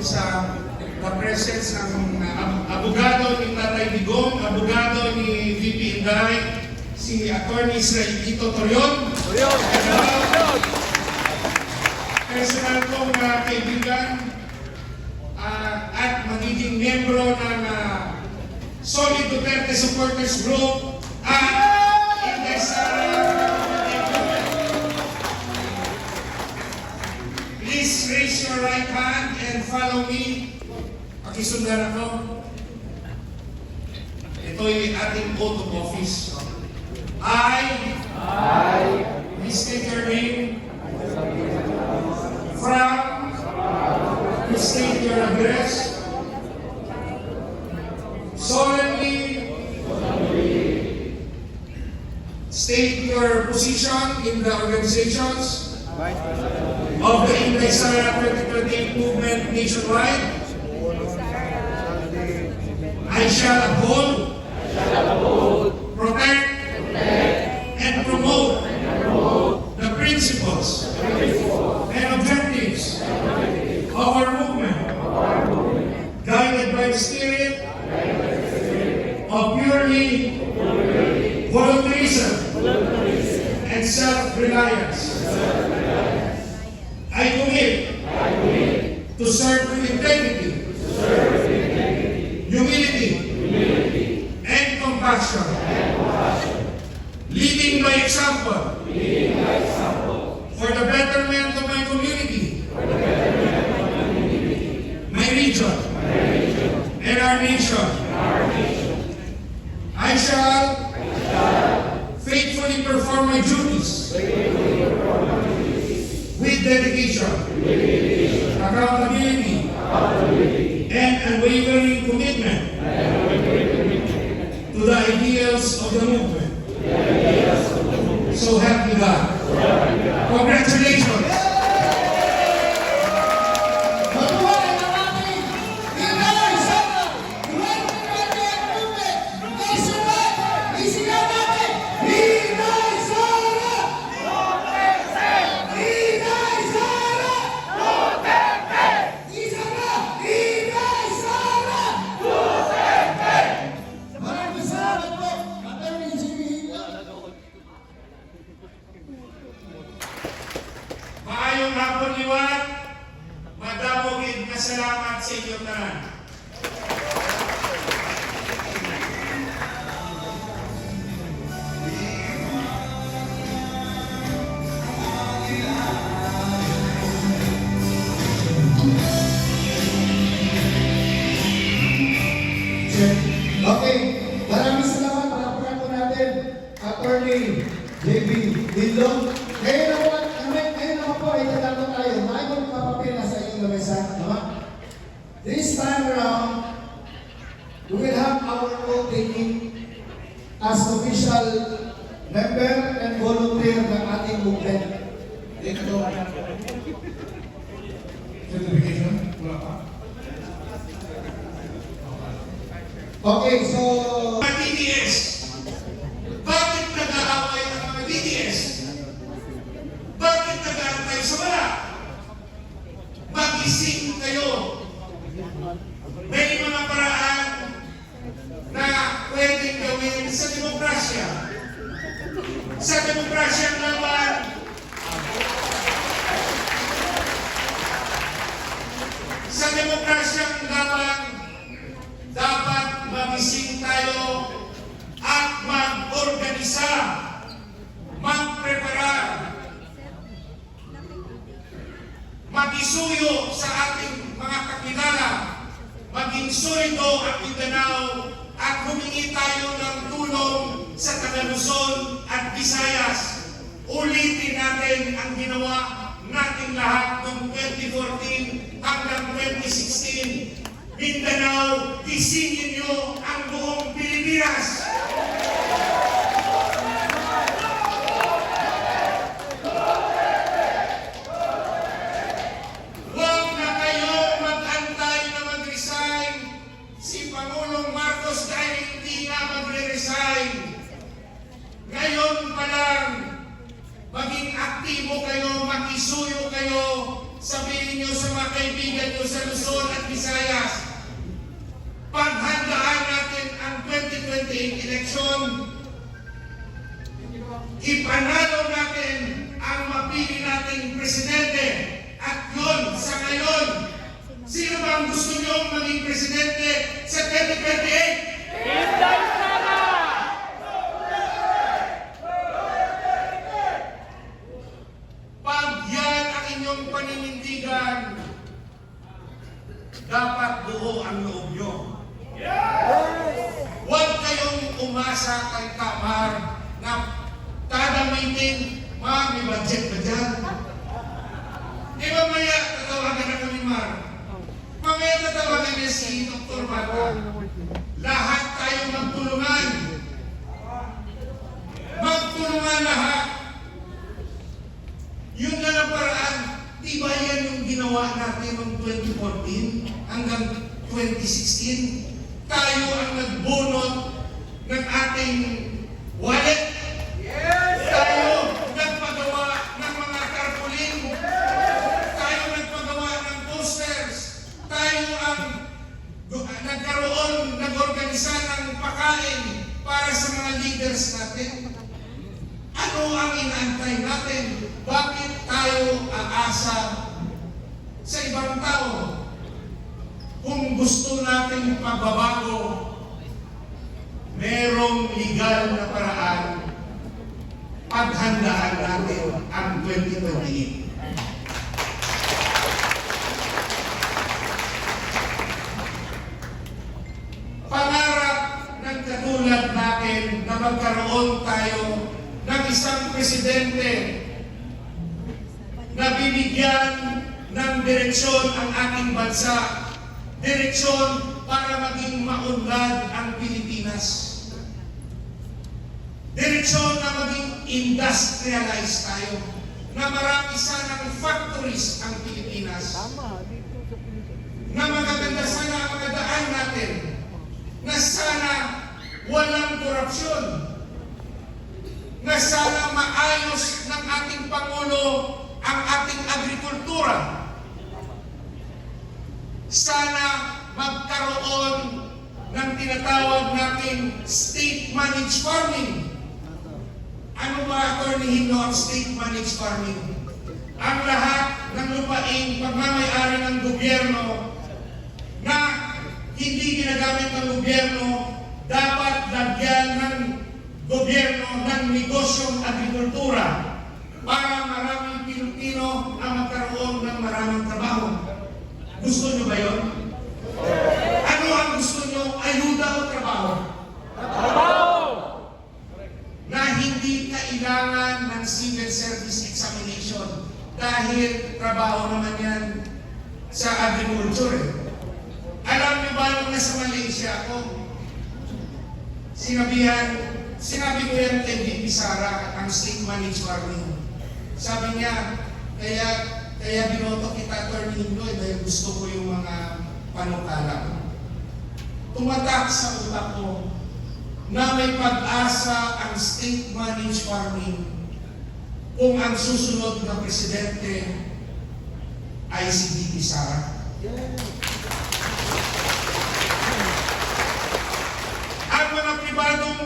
sa the presence ng abogado ni Tatay Digong, abogado ni VP Inday, si Attorney Israelito Torion. Personal kong kaibigan at magiging membro ng Solid Duterte Supporters Group at Inday Sara. Please raise your right hand and follow me. Pakisundan ako. Ito ay ating oath of office. I please state your name from, please state your address, solemnly state your position in the organizations of the Inday Sara 2028 movement nationwide. I shall uphold, protect, and promote the principles and objectives of our movement, guided by the spirit of purely voluntarism and self-reliance. I commit to serve with integrity, humility, and compassion, leading by example, for the betterment of my community, my region, and our nation. I shall faithfully perform my duties with dedication, accountability, and unwavering commitment to the ideals of the movement. So help me God. Congratulations! Maayong hapon liwat, madamogid na salamat sa inyong tanan. Okay, maraming salamat. Palapakan po natin, Attorney JB Dillon. Ngayon naman po, itatanong tayo. Maayong papapil na sa inyong lamesa. This time around, we will have our oath taking as official member and volunteer ng ating movement. Certification? Wala pa. Okay, so Mga DDS, bakit nag-aaway ang mga DDS? Bakit nag-aaway sa wala? Mag-ising kayo. May mga paraan na pwedeng gawin sa demokrasya. Sa demokrasya naman, dapat magising tayo at mag-organisa, mag-prepara, mag-isuyo sa ating mga kakilala, maging solido at Mindanao at humingi tayo ng tulong sa taga Luzon at Visayas. Ulitin natin ang ginawa nating lahat noong 2014 hanggang 2016. Mindanao, gisingin niyo ang buong Pilipinas. Huwag na kayo mag-antay na mag-resign. Si Pangulong Marcos dahil hindi na magre-resign. Ngayon pa lang, maging aktibo kayo, makisuyo kayo sabihin nyo sa mga kaibigan nyo sa Luzon at Visayas, paghandaan natin ang 2028 election, ipanalo natin ang mapili nating presidente. At yun, sa ngayon, sino ba ang gusto nyo maging presidente sa 2028? Pag yan ang inyong paninindigan, dapat buo ang loob nyo. Huwag kayong umasa kay Kamar na kada meeting, may budget ba dyan? Di ba maya tatawagan ako ni Mar? Mamaya tatawagan niya si Dr. Bata. Lahat tayo magtulungan. Magtulungan lahat. Yun na ang paraan. Di ba yan yung ginawa natin noong 2014 hanggang 2016? Tayo ang nagbunot ng ating wallet. Tayo nagpagawa ng mga tarpaulin. Tayo nagpagawa ng posters. Tayo ang nag-organisa ng pakain para sa mga leaders natin. Ano ang inaantay natin? Bakit tayo aasa sa ibang tao? Kung gusto natin pagbabago, merong legal na paraan. Paghandaan natin ang 2028. Pangarap ng katulad natin na magkaroon tayo ng isang presidente na bibigyan ng direksyon ang ating bansa. Direksyon para maging maunlad ang Pilipinas. Direksyon na maging industrialized tayo. Na marami sanang factories ang Pilipinas. Na magaganda sana ang mga daan natin. Na sana walang korupsyon. Na sana maayos ng ating Pangulo ang ating agrikultura. Sana magkaroon ng tinatawag nating state-managed farming. Ano ba, Atty. Hino, ang state-managed farming? Ang lahat ng lupaing pagmamayari ng gobyerno na hindi ginagamit ng gobyerno, dapat lagyan ng gobyerno ng negosyong agrikultura para maraming Pilipino ang magkaroon ng maraming trabaho. Gusto nyo ba yun? Ano ang gusto nyo? Ayuda o trabaho? Trabaho! Na hindi kailangan ng civil service examination dahil trabaho naman yan sa agriculture. Alam nyo ba nung nasa Malaysia ako, sinabi ko yan kay VP Sara, ang state managed farming. Sabi niya, kaya binoto kita, Atty. Hinoy, dahil gusto ko yung mga panukala. Tumatak sa utak ko na may pag-asa ang state-managed farming kung ang susunod na presidente ay si VP Sara. Ang mga pribadong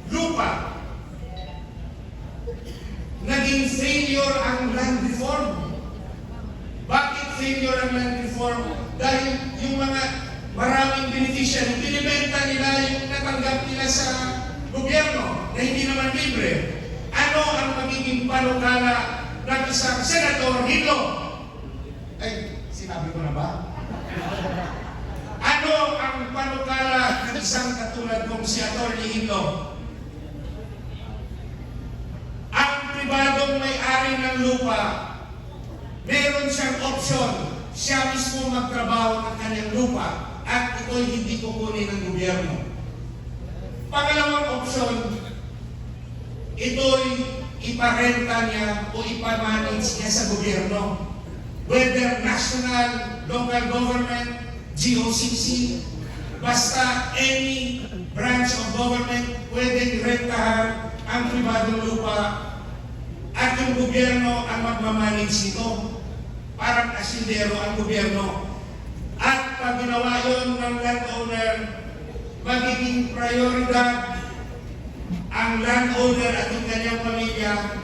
lupa, naging failure ang land reform. Bakit failure ang land reform? Dahil yung mga maraming beneficiary, binibenta nila yung natanggap nila sa gobyerno na hindi naman libre. Ano ang magiging panukala ng isang Senator Hilo? Ay, sinabi ko na ba? Ano ang panukala ng isang katulad kong si Atty. Hilo? Ang pribadong may-ari ng lupa, meron siyang option. Siya mismo magtrabaho ng kanyang lupa at ito'y hindi kukunin ng gobyerno. Pangalawang option, ito'y iparenta niya o ipamanage niya sa gobyerno. Whether national, local government, GOCC, basta any branch of government, pwedeng rentahan ang pribadong lupa at yung gobyerno ang magmamanage nito. parang asindero ang gobyerno. At pag ginawa yun ng landowner, magiging prioridad ang landowner at yung kanyang pamilya